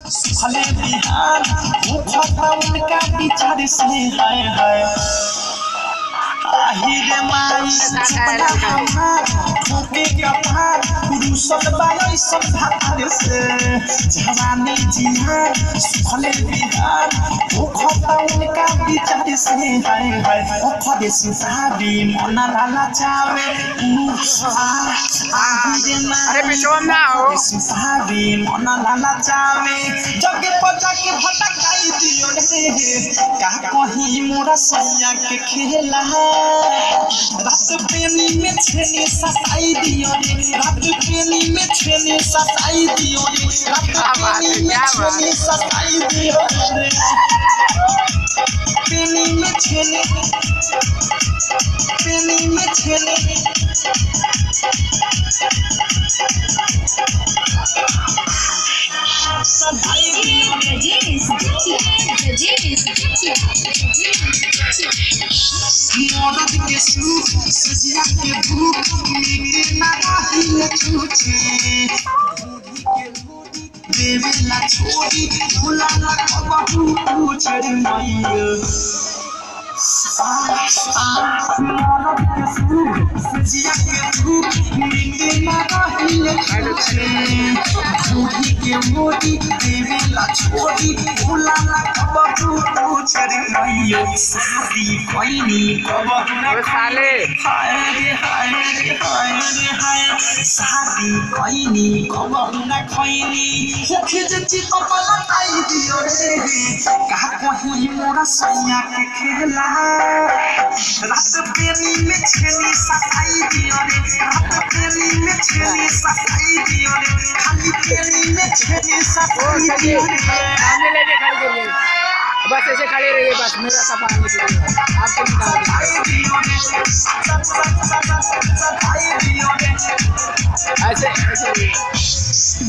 भले बिहार वो खाता उनका विचार से हाय हाय आहिरे माई सपना हमार ठोके कपार पुरुषन बाई सब भार से जवानी जिहार भले बिहार वो खाता उनका विचार से हाय हाय ओ खदे सिसाबी मना लाला चावे आहिरे माई अरे पिछोम ना हो सिसाबी मना लाला चावे जगे पजा के भटकाई दियो रे का कहीं मोरा सैया के खेला रात पेनी में छेनी सताई दियो रे रात पेनी में छेनी सताई दियो रे रात पेनी में छेनी सताई दियो रे पेनी में छेनी सताई मौत के सुख सजिया के भूख मिले ना रही छूछे देवेला छोड़ी भूला ना कबहू पूछे मैया मौत के सुख सजिया के भूख मिले ना रही छूछे भूखी के मोदी देवेला छोड़ी भूला ना कबहू पूछे मैया शादी कोइनी कबहू ना साले हाय रे हाय रे हाय रे हाय शादी कोइनी कबहू ना खोइनी होखे जति कपला ताई दियो रे का कहीं मोरा सैया के खेला रात पेनी में छेनी सताई दियो रे रात पेनी में छेनी सताई दियो रे खाली पेनी में छेनी सताई दियो रे सामने लेके खड़ी कर ले बस ऐसे खड़े रहिए बस मेरा सफा निकलेगा आपको ऐसे ऐसे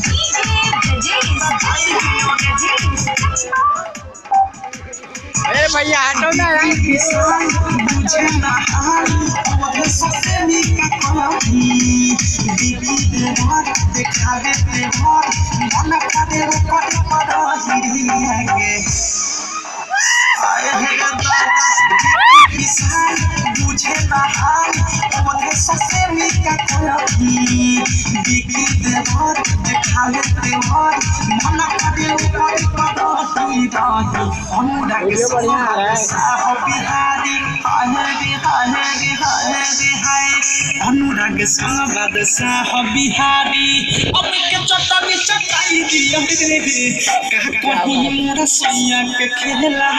अरे भैया हटो ना मुझे ना हाल सबसे निका कही दीदी देवर देखा देते भर मन करे ऊपर पड़ही आगे आए है दादा किसान मुझे ना हाल सबसे निका कही दीदी देवर देखा देते भर मन करे ऊपर पड़ही अनुराग साह बिहारी अनुराग साह बिहारी अब के चटनी चटाई दियो रे का कहीं मोरा सैया के खेला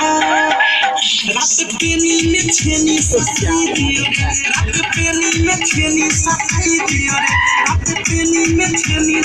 रात पेनी में छेनी सताई दियो रात पेनी में छेनी सताई दियो रात पेनी में छेनी